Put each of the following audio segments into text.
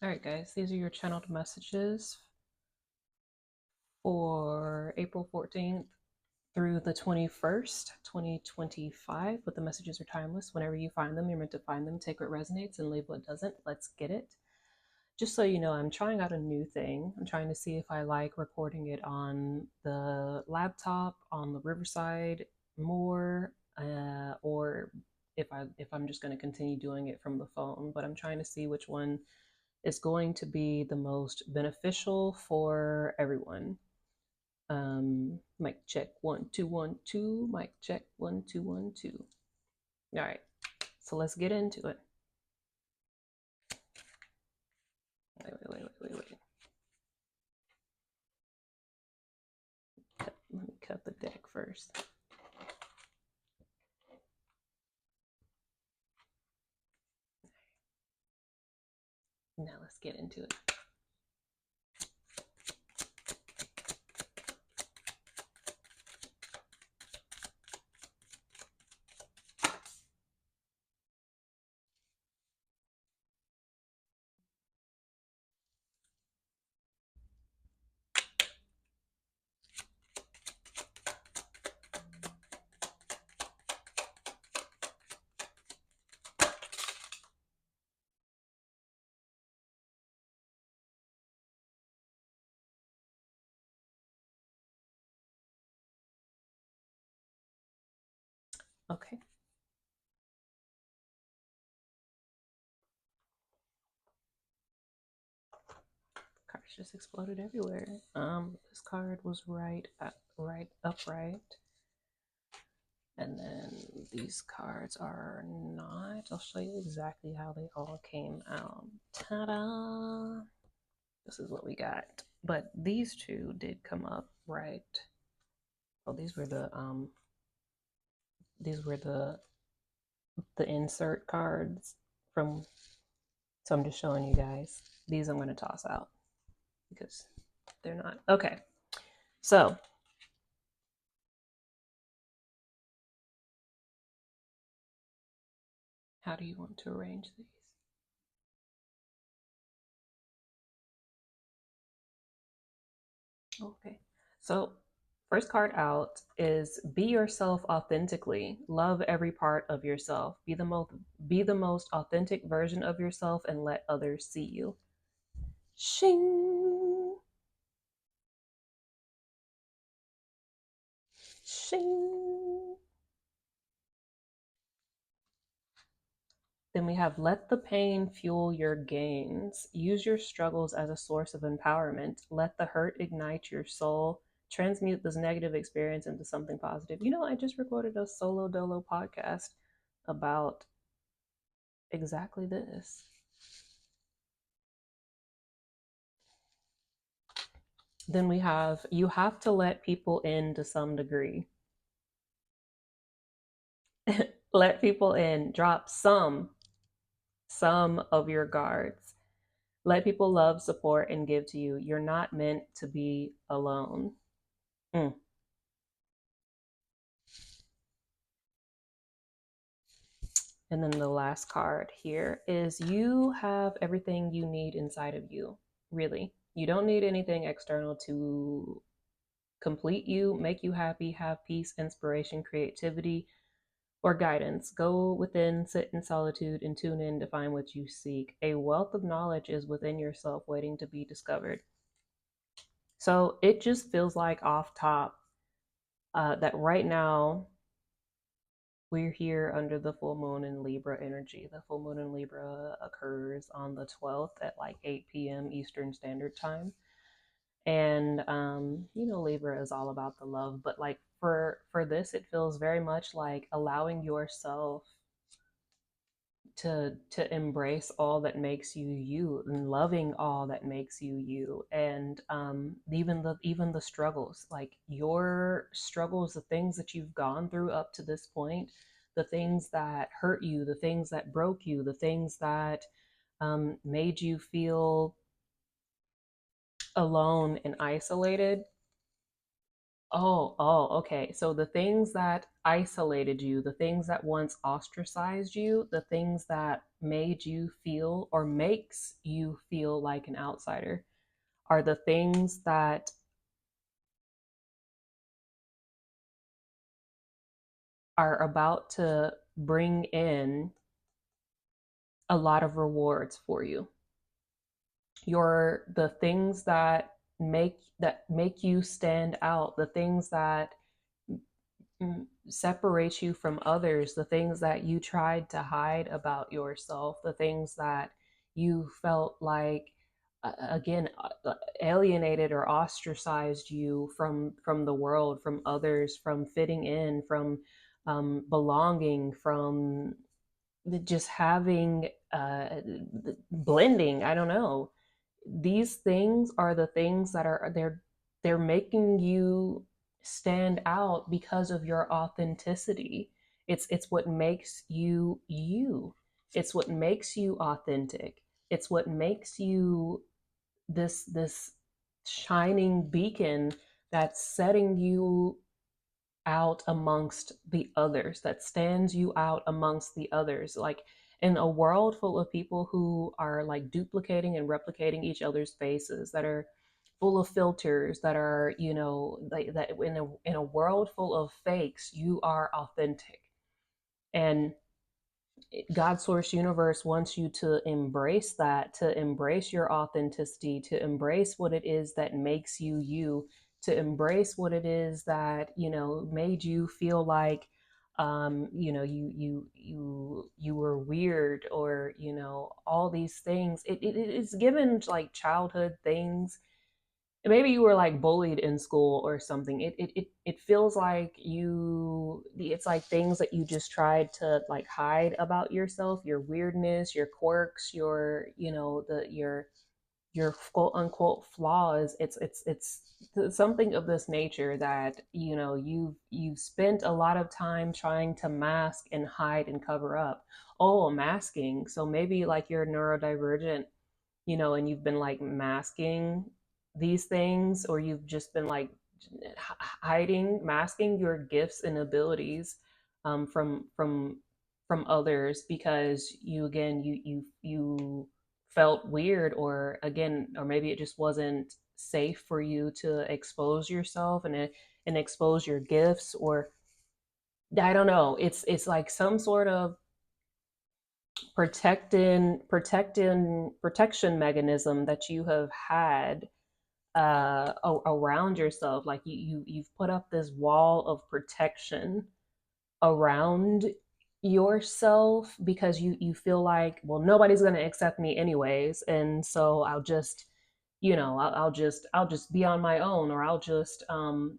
All right, guys, these are your channeled messages for April 14th through the 21st, 2025. But the messages are timeless. Whenever you find them, you're meant to find them. Take what resonates and leave what doesn't. Let's get it. Just so you know, I'm trying out a new thing. I'm trying to see if I like recording it on the laptop, on the Riverside more, or if I'm just going to continue doing it from the phone. But I'm trying to see which one is going to be the most beneficial for everyone. Mic check 1 2 1 2. Mic check 1 2 1 2. All right, so let's get into it. Wait. Let me cut the deck first. Now let's get into it. Okay. Cards just exploded everywhere. This card was right upright. And then these cards are not. I'll show you exactly how they all came out. Ta-da! This is what we got. But these two did come up right. Oh, these were the insert cards from, so I'm just showing you guys. These I'm going to toss out because they're not. Okay. So, how do you want to arrange these? Okay. So, first card out is be yourself authentically. Love every part of yourself. Be the most authentic version of yourself and let others see you. Shing. Shing. Then we have let the pain fuel your gains. Use your struggles as a source of empowerment. Let the hurt ignite your soul. Transmute this negative experience into something positive. You know, I just recorded a solo dolo podcast about exactly this. Then we have you have to let people in to some degree. Let people in. Drop some of your guards. Let people love, support, and give to you. You're not meant to be alone. Mm. And then the last card here is you have everything you need inside of you. Really. You don't need anything external to complete you, make you happy, have peace, inspiration, creativity, or guidance. Go within, sit in solitude, and tune in to find what you seek. A wealth of knowledge is within yourself waiting to be discovered. So it just feels like off top that right now we're here under the full moon in Libra energy. The full moon in Libra occurs on the 12th at like 8 p.m. Eastern Standard Time. And you know, Libra is all about the love, but like for this, it feels very much like allowing yourself to embrace all that makes you you and loving all that makes you you. And even the struggles, like your struggles, the things that you've gone through up to this point, the things that hurt you, the things that broke you, the things that made you feel alone and isolated. Okay. So the things that isolated you, the things that once ostracized you, the things that made you feel or makes you feel like an outsider are the things that are about to bring in a lot of rewards for you. The things that make you stand out, the things that separate you from others, the things that you tried to hide about yourself, the things that you felt like again alienated or ostracized you from the world, from others, from fitting in, from belonging, from just having blending. I don't know. These things are the things that are they're making you stand out because of your authenticity. It's what makes you you. It's what makes you authentic. It's what makes you this shining beacon that's setting you out amongst the others, that stands you out amongst the others. Like in a world full of people who are like duplicating and replicating each other's faces, that are full of filters, that are, like that in a world full of fakes, you are authentic. And God source universe wants you to embrace that, to embrace your authenticity, to embrace what it is that makes you you, to embrace what it is that, made you feel like you were weird, or all these things. It's given like childhood things. Maybe you were like bullied in school or something. It feels like it's like things that you just tried to like hide about yourself, your weirdness, your quirks, your your quote unquote flaws. It's something of this nature that you've spent a lot of time trying to mask and hide and cover up. Oh, masking. So maybe like you're neurodivergent, and you've been like masking these things, or you've just been like hiding, masking your gifts and abilities from others, because you felt weird, or again, or maybe it just wasn't safe for you to expose yourself and expose your gifts, or I don't know. It's like some sort of protection mechanism that you have had around yourself. Like you've put up this wall of protection around yourself, because you feel like, well, nobody's going to accept me anyways, and so I'll just I'll just be on my own, or I'll just I'll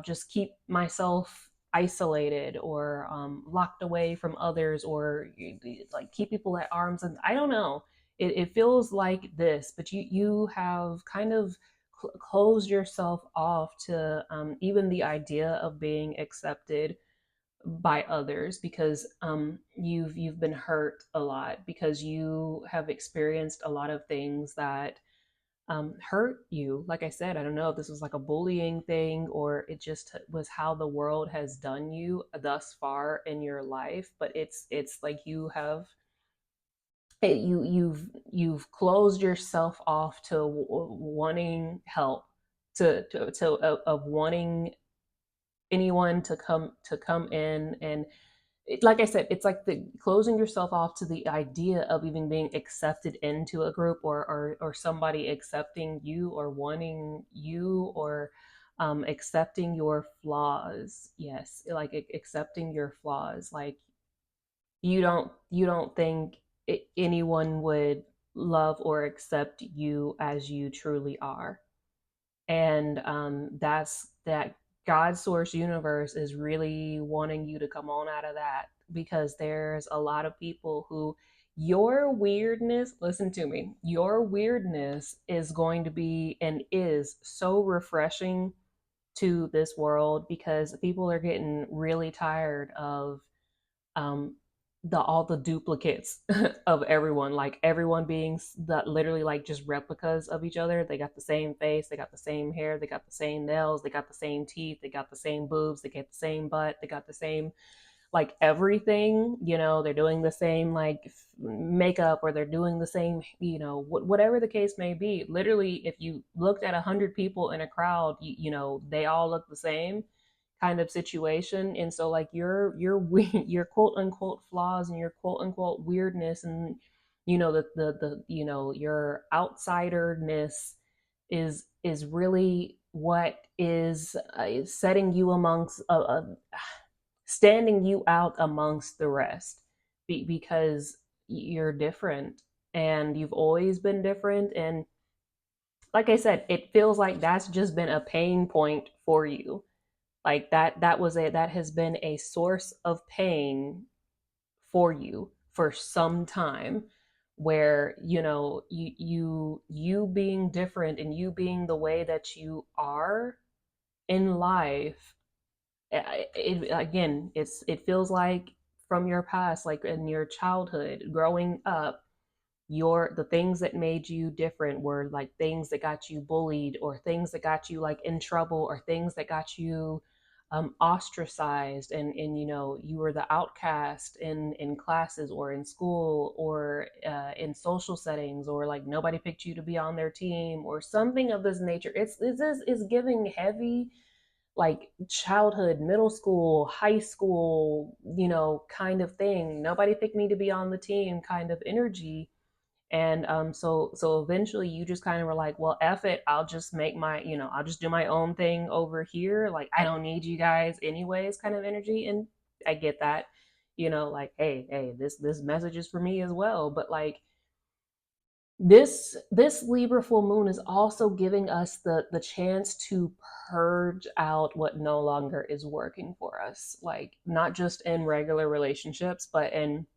just keep myself isolated, or locked away from others, or like keep people at arms, and I don't know. It feels like this, but you have kind of closed yourself off to even the idea of being accepted by others, because you've been hurt a lot, because you have experienced a lot of things that hurt you. Like I said, I don't know if this was like a bullying thing, or it just was how the world has done you thus far in your life. But it's like you've closed yourself off to wanting help, of wanting anyone to come in. And like I said, it's like the closing yourself off to the idea of even being accepted into a group, or somebody accepting you, or wanting you, or accepting your flaws. Yes, like accepting your flaws. Like you don't think anyone would love or accept you as you truly are. And that's that. God source universe is really wanting you to come on out of that, because there's a lot of people who your weirdness, listen to me, your weirdness is going to be and is so refreshing to this world, because people are getting really tired of um all the duplicates of everyone, like everyone being that literally like just replicas of each other. They got the same face, they got the same hair, they got the same nails, they got the same teeth, they got the same boobs, they get the same butt, they got the same like everything, they're doing the same like makeup, or they're doing the same, whatever the case may be. Literally, if you looked at 100 people in a crowd, they all look the same kind of situation. And so like your quote unquote flaws and your quote unquote weirdness, and the your outsiderness is really what is setting you amongst standing you out amongst the rest, because you're different, and you've always been different. And like I said, it feels like that's just been a pain point for you. Like that has been a source of pain for you for some time, where you being different, and you being the way that you are in life. Again, it feels like from your past, like in your childhood growing up, the things that made you different were like things that got you bullied, or things that got you like in trouble, or things that got you ostracized, and you were the outcast in classes, or in school, or in social settings, or like nobody picked you to be on their team, or something of this nature. It's giving heavy, like childhood, middle school, high school, kind of thing. Nobody picked me to be on the team kind of energy. And so eventually you just kind of were like, well, F it, I'll just make my, I'll just do my own thing over here. Like, I don't need you guys anyways, kind of energy. And I get that, like, hey, this message is for me as well. But like, this Libra full moon is also giving us the chance to purge out what no longer is working for us, like not just in regular relationships, but in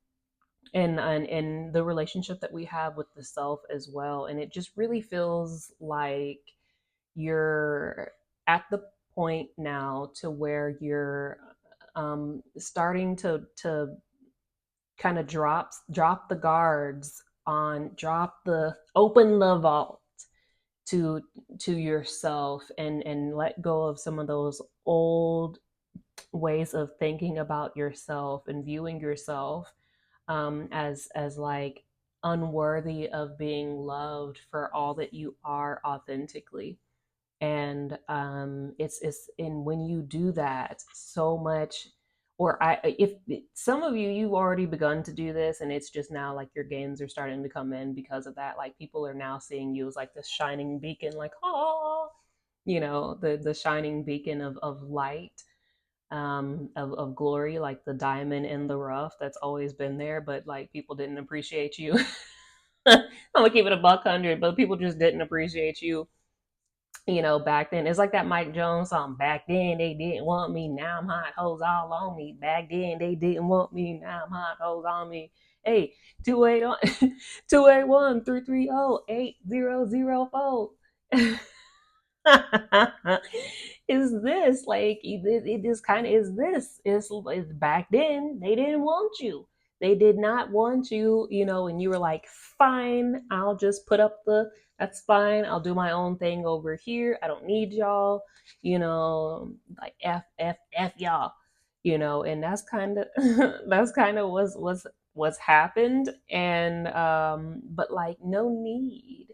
the relationship that we have with the self as well. And it just really feels like you're at the point now to where you're starting to kind of drop the guards, on drop the open the vault to yourself, and let go of some of those old ways of thinking about yourself and viewing yourself as like unworthy of being loved for all that you are authentically. And it's and when you do that so much, or I if some of you've already begun to do this, and it's just now like your gains are starting to come in because of that. Like people are now seeing you as like this shining beacon, like, oh, the shining beacon of light, of glory, like the diamond in the rough that's always been there, but like people didn't appreciate you. I'm gonna keep it a buck hundred, but people just didn't appreciate you, back then. It's like that Mike Jones song. Back then they didn't want me, now I'm hot, hoes all on me. Back then they didn't want me, now I'm hot, hoes on me. Hey, 281 281 330 8004. Is this like it is kind of is this is back then they didn't want you, they did not want you, and you were like, fine, I'll just put up the, that's fine, I'll do my own thing over here, I don't need y'all, like f y'all, and that's kind of that's kind of what's happened. And but like no need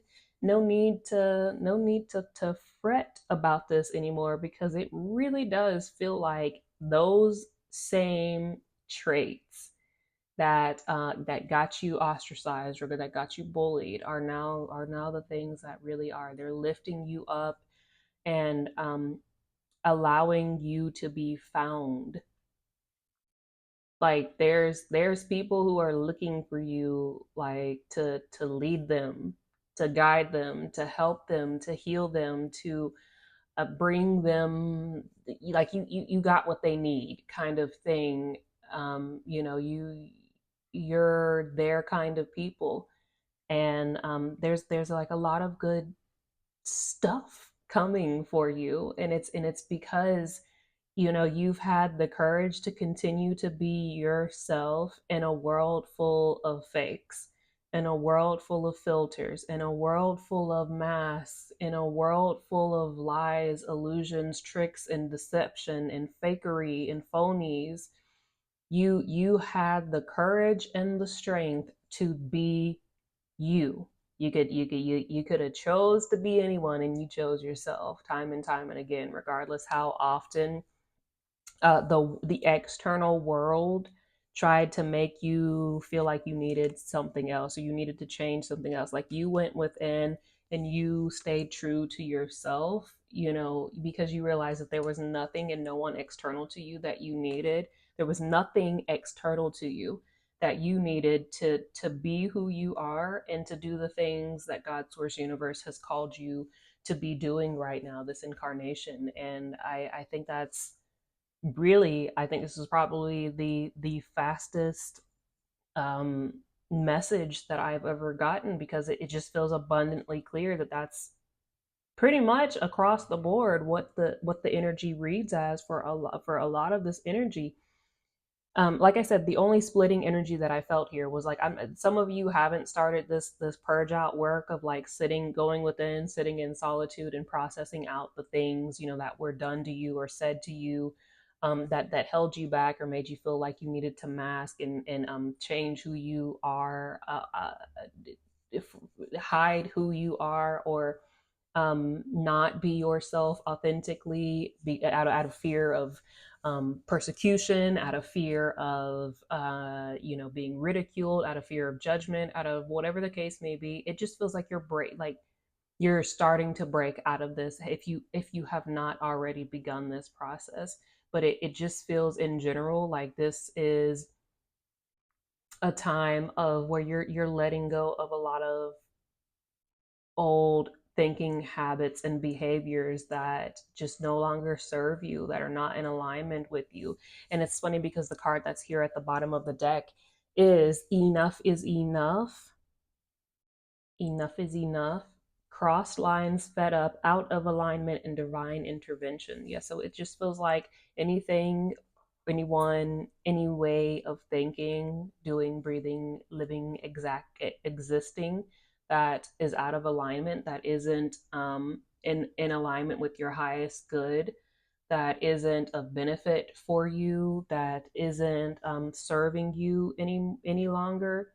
to fret about this anymore, because it really does feel like those same traits that got you ostracized, or that got you bullied, are now the things that really are, they're lifting you up, and allowing you to be found. Like there's people who are looking for you, like to lead them, to guide them, to help them, to heal them, to bring them, like you got what they need, kind of thing. You're their kind of people. And there's like a lot of good stuff coming for you, and it's because you've had the courage to continue to be yourself in a world full of fakes, in a world full of filters, in a world full of masks, in a world full of lies, illusions, tricks, and deception, and fakery, and phonies. You had the courage and the strength to be you. You could have chose to be anyone, and you chose yourself time and time and again, regardless how often the external world tried to make you feel like you needed something else, or you needed to change something else. Like, you went within and you stayed true to yourself, because you realized that there was nothing and no one external to you that you needed. There was nothing external to you that you needed to be who you are and to do the things that God Source Universe has called you to be doing right now, this incarnation. And I think that's really, I think this is probably the fastest um message that I've ever gotten, because it just feels abundantly clear that that's pretty much across the board what the energy reads as for a lot of this energy. Like I said, the only splitting energy that I felt here was like, some of you haven't started this purge out work of like going within, sitting in solitude and processing out the things, that were done to you or said to you, that held you back or made you feel like you needed to mask and change who you are, if, hide who you are, or not be yourself authentically, be out of fear of persecution, out of fear of being ridiculed, out of fear of judgment, out of whatever the case may be. It just feels like you're starting to break out of this, if you have not already begun this process. But it just feels in general like this is a time of where you're letting go of a lot of old thinking habits and behaviors that just no longer serve you, that are not in alignment with you. And it's funny because the card that's here at the bottom of the deck is enough is enough. Enough is enough. Crossed lines, fed up, out of alignment, and divine intervention. Yeah, so it just feels like anything, anyone, any way of thinking, doing, breathing, living, existing that is out of alignment, that isn't in alignment with your highest good, that isn't of benefit for you, that isn't serving you any longer.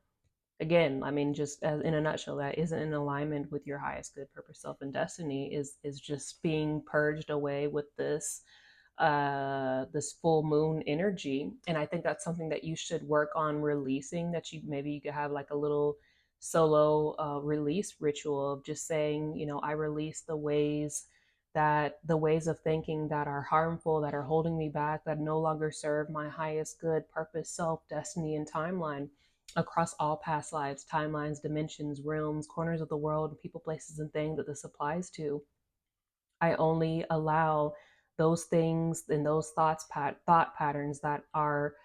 Again, I mean, just as in a nutshell, that isn't in alignment with your highest good, purpose, self, and destiny, is just being purged away with this full moon energy. And I think that's something that you should work on releasing, that you could have like a little solo release ritual of just saying, I release the ways of thinking that are harmful, that are holding me back, that no longer serve my highest good, purpose, self, destiny, and timeline, across all past lives, timelines, dimensions, realms, corners of the world, people, places, and things that this applies to. I only allow those things and those thought patterns that are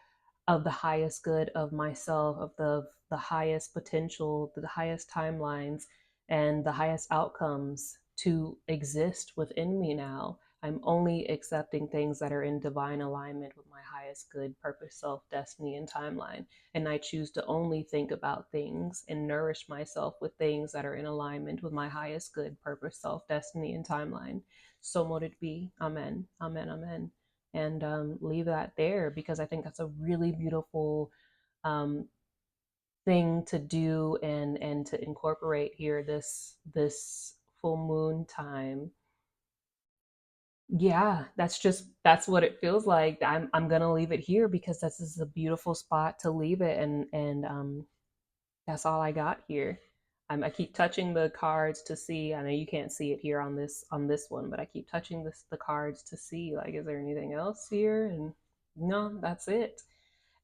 of the highest good of myself, of the highest potential, the highest timelines, and the highest outcomes to exist within me now. I'm only accepting things that are in divine alignment with my highest good, purpose, self, destiny, and timeline. And I choose to only think about things and nourish myself with things that are in alignment with my highest good, purpose, self, destiny, and timeline. So mote it be. Amen. Amen. Amen. And leave that there, because I think that's a really beautiful um, thing to do and to incorporate here, this full moon time. Yeah, that's what it feels like. I'm gonna leave it here because this is a beautiful spot to leave it, and that's all I got here. I keep touching the cards to see. I know you can't see it here on this one, but I keep touching the cards to see, like, is there anything else here? And no, that's it.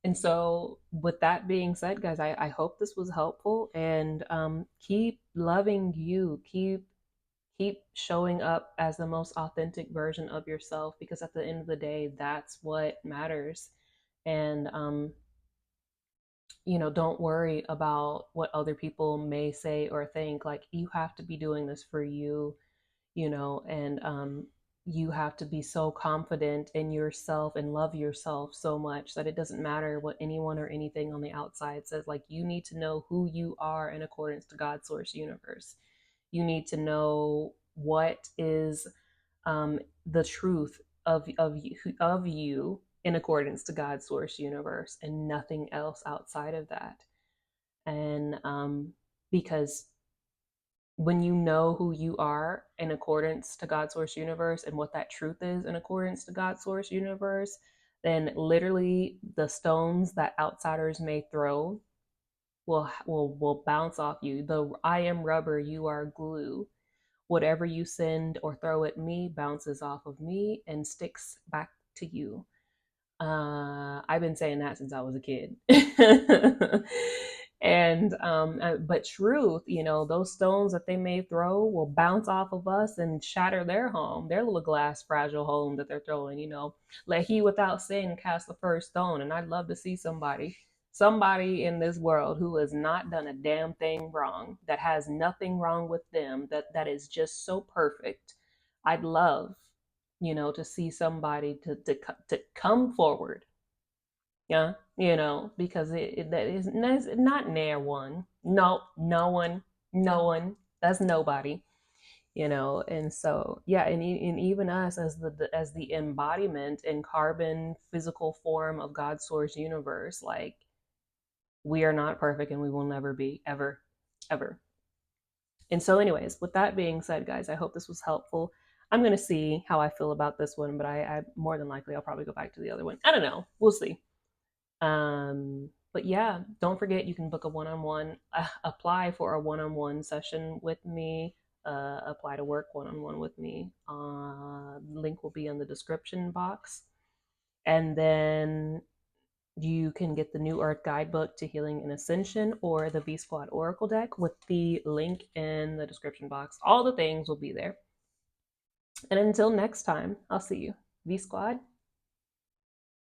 And so, with that being said, guys, I hope this was helpful, and keep loving you. Keep showing up as the most authentic version of yourself, because at the end of the day, that's what matters. And don't worry about what other people may say or think. Like, you have to be doing this for you, and you have to be so confident in yourself and love yourself so much that it doesn't matter what anyone or anything on the outside says. Like, you need to know who you are in accordance to God's source universe. You need to know what is the truth of you, in accordance to God's source universe and nothing else outside of that. And because when you know who you are in accordance to God's source universe and what that truth is in accordance to God's source universe, then literally the stones that outsiders may throw will bounce off you. The I am rubber, you are glue. Whatever you send or throw at me bounces off of me and sticks back to you. I've been saying that since I was a kid. And but truth, you know, those stones that they may throw will bounce off of us and shatter their home, their little glass fragile home that they're throwing. You know, let he without sin cast the first stone. And I'd love to see somebody in this world who has not done a damn thing wrong, that has nothing wrong with them, that is just so perfect. I'd love, you know, to see somebody to come forward. Yeah, you know, because that is not near one. No, no one, no one. That's nobody. You know, and so yeah, and even us as as the embodiment in carbon physical form of God's source universe, like we are not perfect and we will never be ever, ever. And so, anyways, with that being said, guys, I hope this was helpful. I'm gonna see how I feel about this one, but I more than likely I'll probably go back to the other one. I don't know. We'll see. But yeah, don't forget you can book a one-on-one, apply for a one-on-one session with me, apply to work one-on-one with me. Link will be in the description box. And then you can get the New Earth Guidebook to Healing and Ascension or the V Squad Oracle deck with the link in the description box. All the things will be there. And until next time, I'll see you. V Squad.